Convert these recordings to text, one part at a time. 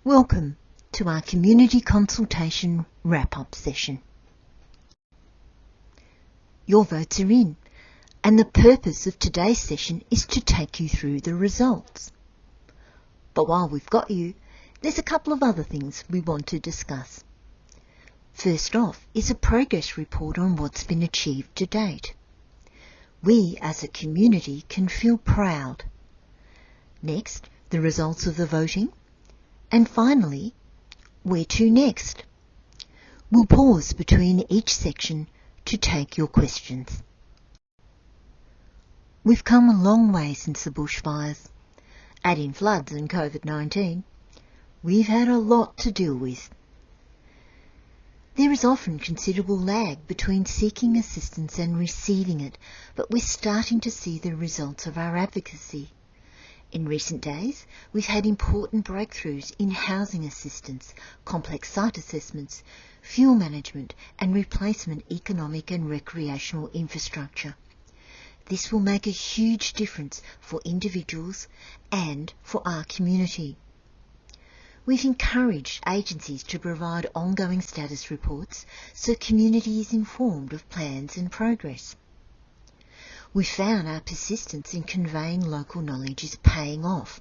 Welcome to our Community Consultation wrap-up session. Your votes are in, and the purpose of today's session is to take you through the results. But while we've got you, there's a couple of other things we want to discuss. First off is a progress report on what's been achieved to date. We as a community can feel proud. Next, the results of the voting. And finally, where to next? We'll pause between each section to take your questions. We've come a long way since the bushfires. Add in floods and COVID-19, we've had a lot to deal with. There is often considerable lag between seeking assistance and receiving it, but we're starting to see the results of our advocacy. In recent days, we've had important breakthroughs in housing assistance, complex site assessments, fuel management and replacement economic and recreational infrastructure. This will make a huge difference for individuals and for our community. We've encouraged agencies to provide ongoing status reports so community is informed of plans and progress. We found our persistence in conveying local knowledge is paying off.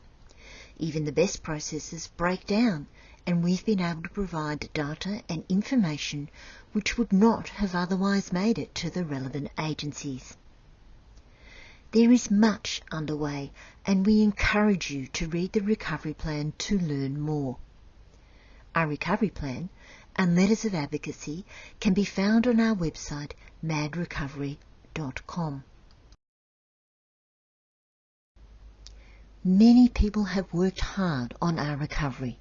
Even the best processes break down, and we've been able to provide data and information which would not have otherwise made it to the relevant agencies. There is much underway, and we encourage you to read the recovery plan to learn more. Our recovery plan and letters of advocacy can be found on our website madrecovery.com. Many people have worked hard on our recovery.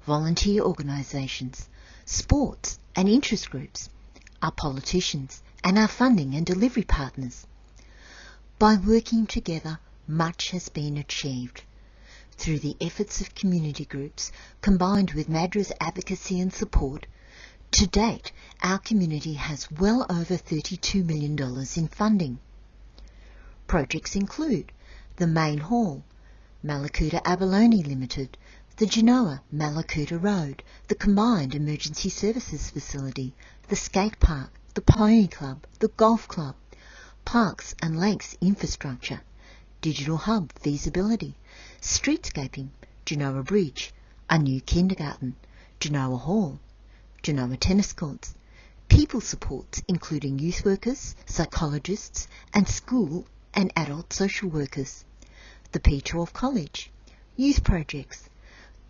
Volunteer organisations, sports and interest groups, our politicians and our funding and delivery partners. By working together, much has been achieved. Through the efforts of community groups, combined with Madras Advocacy and support, to date our community has well over $32 million in funding. Projects include the main hall, Mallacoota Abalone Limited, the Genoa Mallacoota Road, the Combined Emergency Services Facility, the skate park, the pony club, the golf club, parks and lakes infrastructure, digital hub feasibility, streetscaping, Genoa Bridge, a new kindergarten, Genoa Hall, Genoa tennis courts, people supports including youth workers, psychologists and school and adult social workers, the P12 College, youth projects,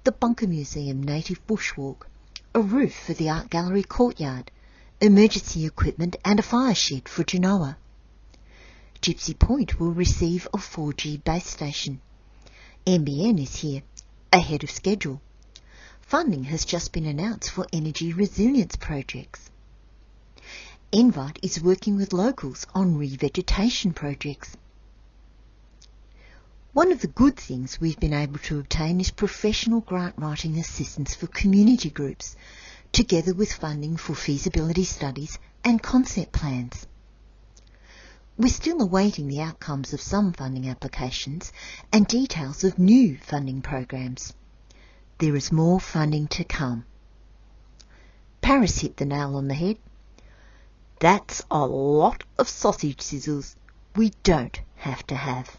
the Bunker Museum Native Bushwalk, a roof for the Art Gallery courtyard, emergency equipment and a fire shed for Genoa. Gypsy Point will receive a 4G base station. NBN is here, ahead of schedule. Funding has just been announced for energy resilience projects. Envite is working with locals on revegetation projects. One of the good things we've been able to obtain is professional grant writing assistance for community groups, together with funding for feasibility studies and concept plans. We're still awaiting the outcomes of some funding applications and details of new funding programs. There is more funding to come. Paris hit the nail on the head. That's a lot of sausage sizzles we don't have to have.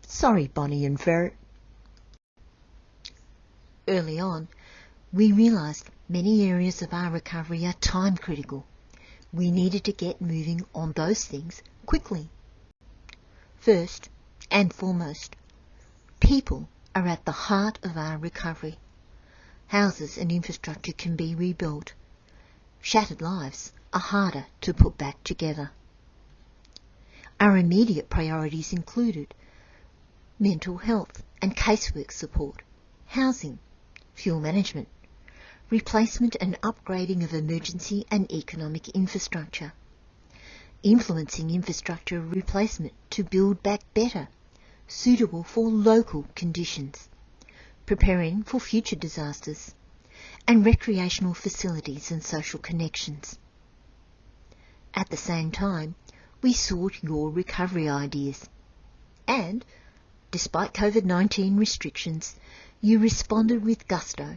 Sorry, Bonnie and Ferret. Early on, we realised many areas of our recovery are time critical. We needed to get moving on those things quickly. First and foremost, people are at the heart of our recovery. Houses and infrastructure can be rebuilt. Shattered lives are harder to put back together. Our immediate priorities included mental health and casework support, housing, fuel management, replacement and upgrading of emergency and economic infrastructure, influencing infrastructure replacement to build back better, suitable for local conditions, preparing for future disasters, and recreational facilities and social connections. At the same time, we sought your recovery ideas and Despite COVID-19 restrictions, you responded with gusto.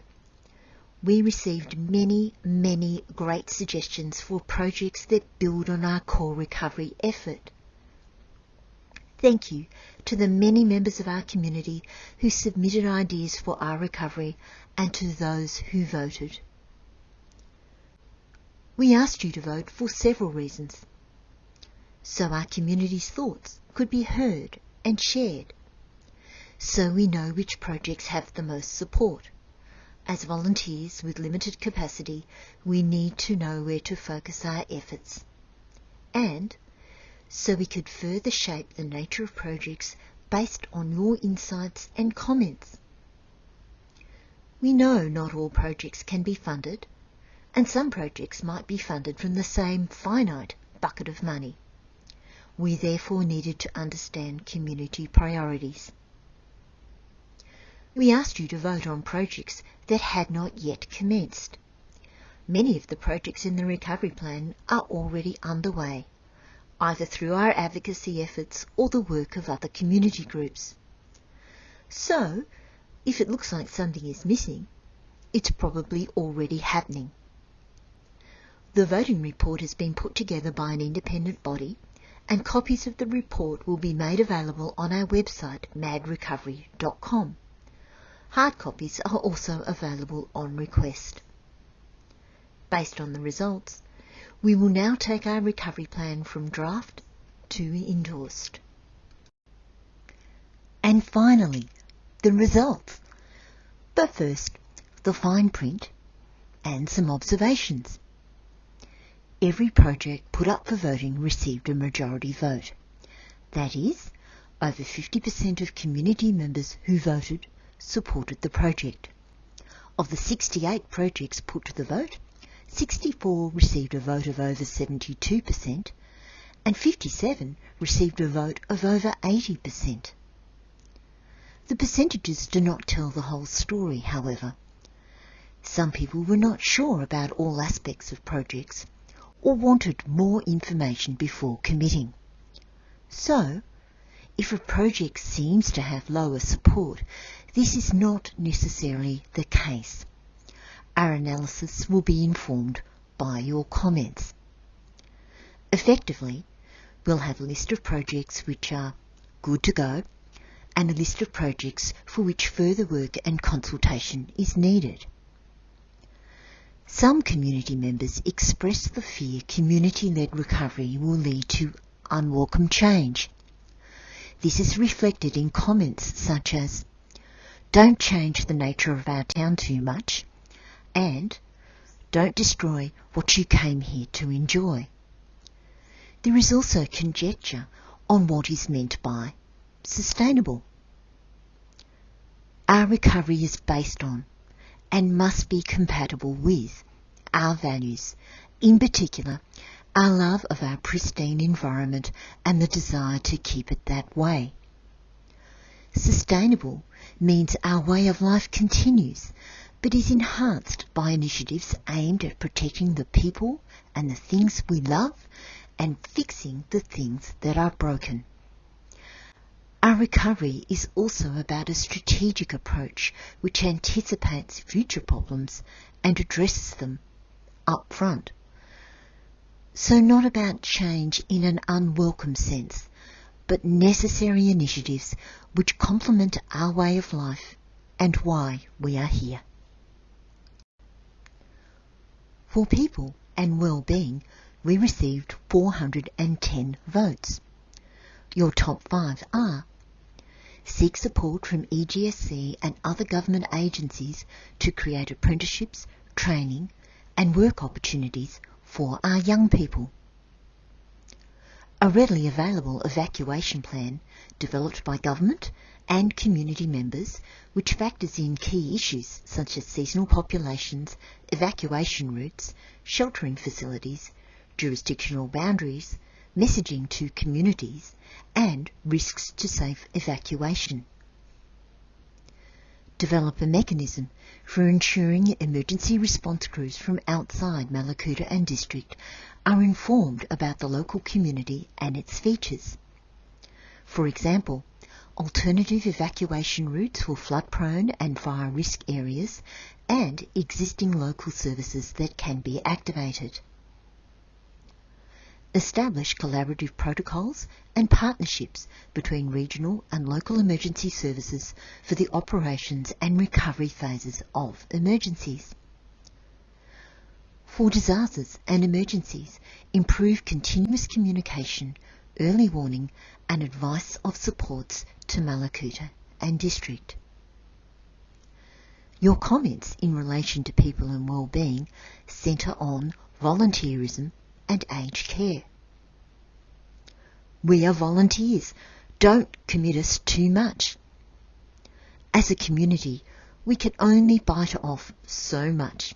We received many, many great suggestions for projects that build on our core recovery effort. Thank you to the many members of our community who submitted ideas for our recovery and to those who voted. We asked you to vote for several reasons. So our community's thoughts could be heard and shared. So we know which projects have the most support. As volunteers with limited capacity, we need to know where to focus our efforts. And so we could further shape the nature of projects based on your insights and comments. We know not all projects can be funded, and some projects might be funded from the same finite bucket of money. We therefore needed to understand community priorities. We asked you to vote on projects that had not yet commenced. Many of the projects in the recovery plan are already underway, either through our advocacy efforts or the work of other community groups. So, if it looks like something is missing, it's probably already happening. The voting report has been put together by an independent body, and copies of the report will be made available on our website, madrecovery.com. Hard copies are also available on request. Based on the results, we will now take our recovery plan from draft to endorsed. And finally, the results. But first, the fine print and some observations. Every project put up for voting received a majority vote. That is, over 50% of community members who voted supported the project. Of the 68 projects put to the vote, 64 received a vote of over 72%, and 57 received a vote of over 80%. The percentages do not tell the whole story, however. Some people were not sure about all aspects of projects, or wanted more information before committing. So, if a project seems to have lower support, this is not necessarily the case. Our analysis will be informed by your comments. Effectively, we'll have a list of projects which are good to go and a list of projects for which further work and consultation is needed. Some community members expressed the fear community-led recovery will lead to unwelcome change. This is reflected in comments such as, "Don't change the nature of our town too much," and "Don't destroy what you came here to enjoy." There is also conjecture on what is meant by sustainable. Our recovery is based on and must be compatible with our values, in particular our love of our pristine environment and the desire to keep it that way. Sustainable means our way of life continues, but is enhanced by initiatives aimed at protecting the people and the things we love and fixing the things that are broken. Our recovery is also about a strategic approach which anticipates future problems and addresses them up front. So not about change in an unwelcome sense, but necessary initiatives which complement our way of life and why we are here. For people and well-being, we received 410 votes. Your top 5 are: seek support from EGSC and other government agencies to create apprenticeships, training and work opportunities for our young people. A readily available evacuation plan developed by government and community members which factors in key issues such as seasonal populations, evacuation routes, sheltering facilities, jurisdictional boundaries, messaging to communities, and risks to safe evacuation. Develop a mechanism for ensuring emergency response crews from outside Mallacoota and District are informed about the local community and its features. For example, alternative evacuation routes for flood-prone and fire risk areas, and existing local services that can be activated. Establish collaborative protocols and partnerships between regional and local emergency services for the operations and recovery phases of emergencies. For disasters and emergencies, improve continuous communication, early warning and advice of supports to Mallacoota and District. Your comments in relation to people and wellbeing centre on volunteerism and aged care. We are volunteers. Don't commit us too much. As a community, we can only bite off so much.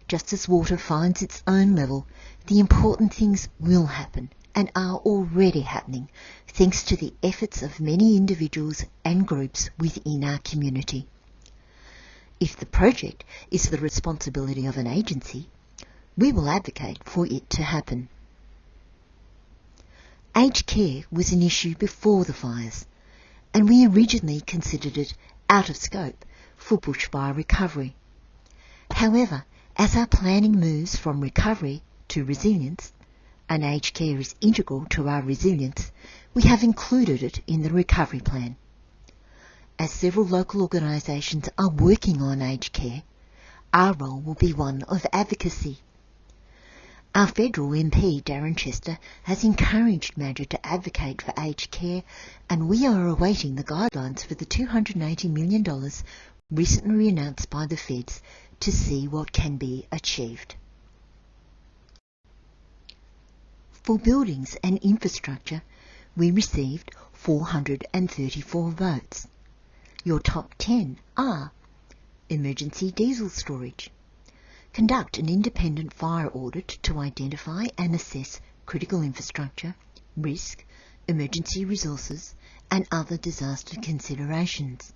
Just as water finds its own level, the important things will happen and are already happening thanks to the efforts of many individuals and groups within our community. If the project is the responsibility of an agency, we will advocate for it to happen. Aged care was an issue before the fires, and we originally considered it out of scope for bushfire recovery. However, as our planning moves from recovery to resilience, and aged care is integral to our resilience, we have included it in the recovery plan. As several local organisations are working on aged care, our role will be one of advocacy. Our federal MP, Darren Chester, has encouraged MADRA to advocate for aged care, and we are awaiting the guidelines for the $280 million recently announced by the feds to see what can be achieved. For buildings and infrastructure, we received 434 votes. Your top 10 are emergency diesel storage. Conduct an independent fire audit to identify and assess critical infrastructure, risk, emergency resources, and other disaster considerations.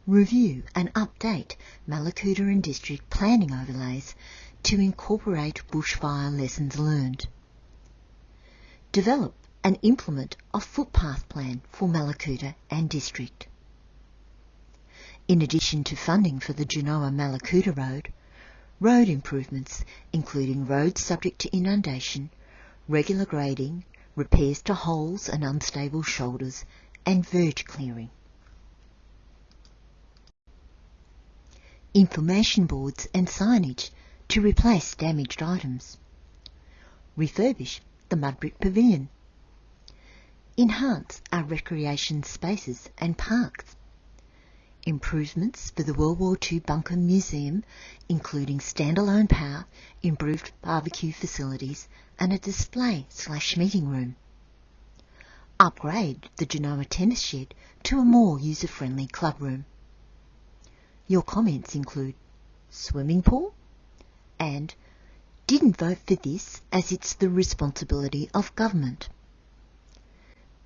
Review and update Mallacoota and District planning overlays to incorporate bushfire lessons learned. Develop and implement a footpath plan for Mallacoota and District. In addition to funding for the Genoa-Mallacoota Road, road improvements including roads subject to inundation, regular grading, repairs to holes and unstable shoulders, and verge clearing. Information boards and signage to replace damaged items. Refurbish the mud brick pavilion. Enhance our recreation spaces and parks. Improvements for the World War II Bunker Museum, including standalone power, improved barbecue facilities and a display/meeting room. Upgrade the Genoa tennis shed to a more user-friendly club room. Your comments include swimming pool and didn't vote for this as it's the responsibility of government.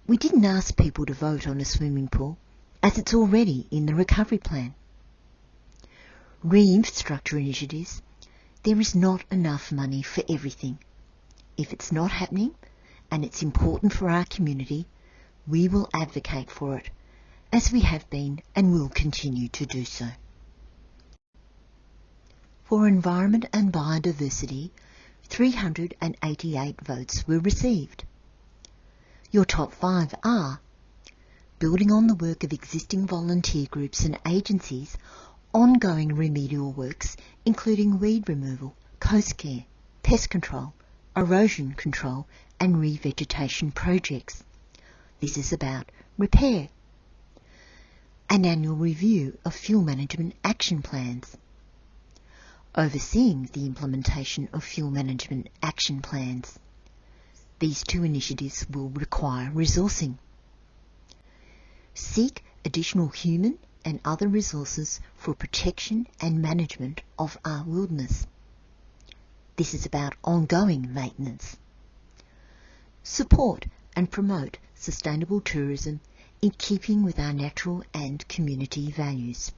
We didn't ask people to vote on a swimming pool as it's already in the recovery plan. ReInfrastructure initiatives. There is not enough money for everything. If it's not happening and it's important for our community, we will advocate for it, as we have been and will continue to do so. For environment and biodiversity, 388 votes were received. Your top 5 are building on the work of existing volunteer groups and agencies, ongoing remedial works including weed removal, coast care, pest control, erosion control and revegetation projects. This is about repair. An annual review of fuel management action plans. Overseeing the implementation of fuel management action plans. These 2 initiatives will require resourcing. Seek additional human and other resources for protection and management of our wilderness. This is about ongoing maintenance. Support and promote sustainable tourism in keeping with our natural and community values.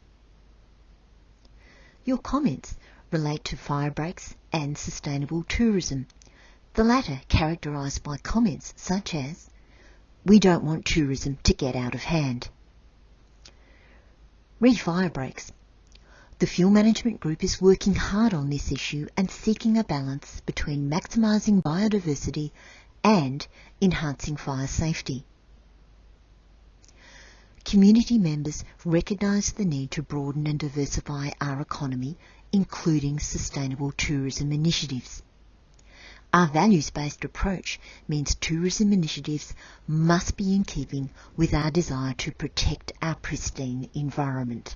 Your comments relate to fire breaks and sustainable tourism, the latter characterised by comments such as We don't want tourism to get out of hand. Fire breaks. The Fuel Management Group is working hard on this issue and seeking a balance between maximising biodiversity and enhancing fire safety. Community members recognise the need to broaden and diversify our economy, including sustainable tourism initiatives. Our values-based approach means tourism initiatives must be in keeping with our desire to protect our pristine environment.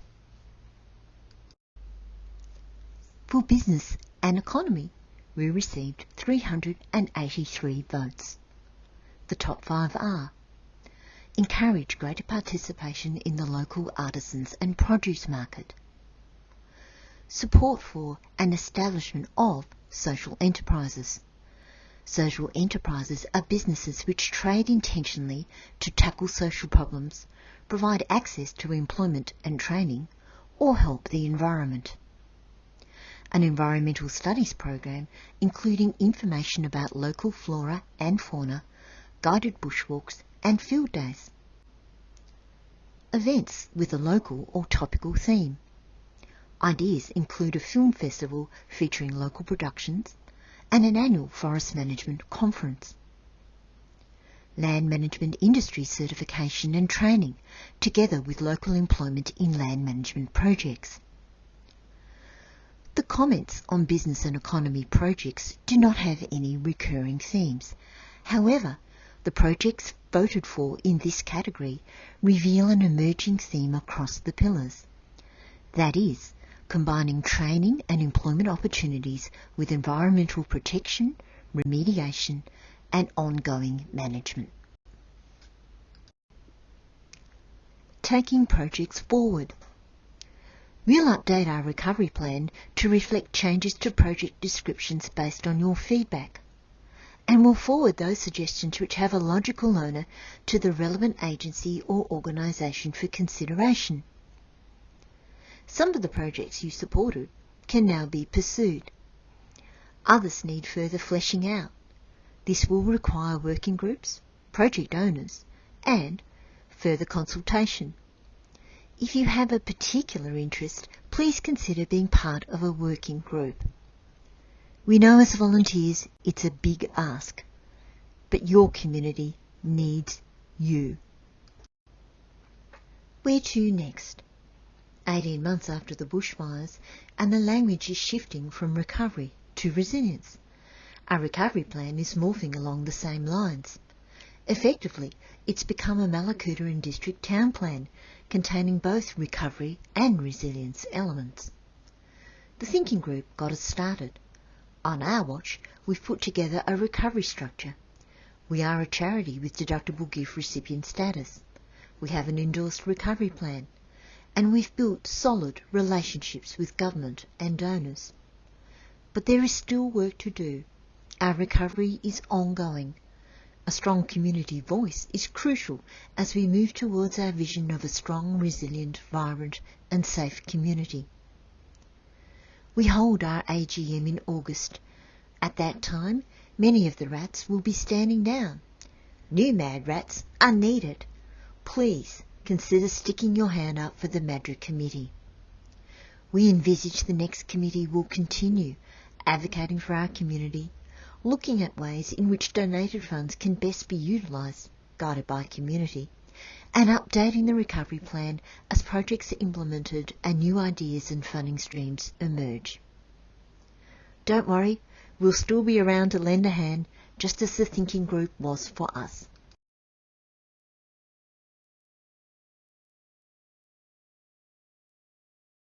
For business and economy, we received 383 votes. The top 5 are: encourage greater participation in the local artisans and produce market, support for an establishment of social enterprises. Social enterprises are businesses which trade intentionally to tackle social problems, provide access to employment and training, or help the environment. An environmental studies program including information about local flora and fauna, guided bushwalks and field days. Events with a local or topical theme. Ideas include a film festival featuring local productions and an annual forest management conference. Land management industry certification and training, together with local employment in land management projects. The comments on business and economy projects do not have any recurring themes. However, the projects voted for in this category reveal an emerging theme across the pillars. That is, combining training and employment opportunities with environmental protection, remediation, and ongoing management. Taking projects forward. We'll update our recovery plan to reflect changes to project descriptions based on your feedback, and we'll forward those suggestions which have a logical owner to the relevant agency or organisation for consideration. Some of the projects you supported can now be pursued. Others need further fleshing out. This will require working groups, project owners, and further consultation. If you have a particular interest, please consider being part of a working group. We know as volunteers it's a big ask, but your community needs you. Where to next? 18 months after the bushfires, and the language is shifting from recovery to resilience. Our recovery plan is morphing along the same lines. Effectively, it's become a Mallacoota and District town plan, containing both recovery and resilience elements. The thinking group got us started. On our watch, we've put together a recovery structure. We are a charity with deductible gift recipient status. We have an endorsed recovery plan, and we've built solid relationships with government and donors. But there is still work to do. Our recovery is ongoing. A strong community voice is crucial as we move towards our vision of a strong, resilient, vibrant and safe community. We hold our AGM in August. At that time, many of the rats will be standing down. New mad rats are needed. Please consider sticking your hand up for the MADRA committee. We envisage the next committee will continue advocating for our community, looking at ways in which donated funds can best be utilised, guided by community, and updating the recovery plan as projects are implemented and new ideas and funding streams emerge. Don't worry, we'll still be around to lend a hand, just as the thinking group was for us.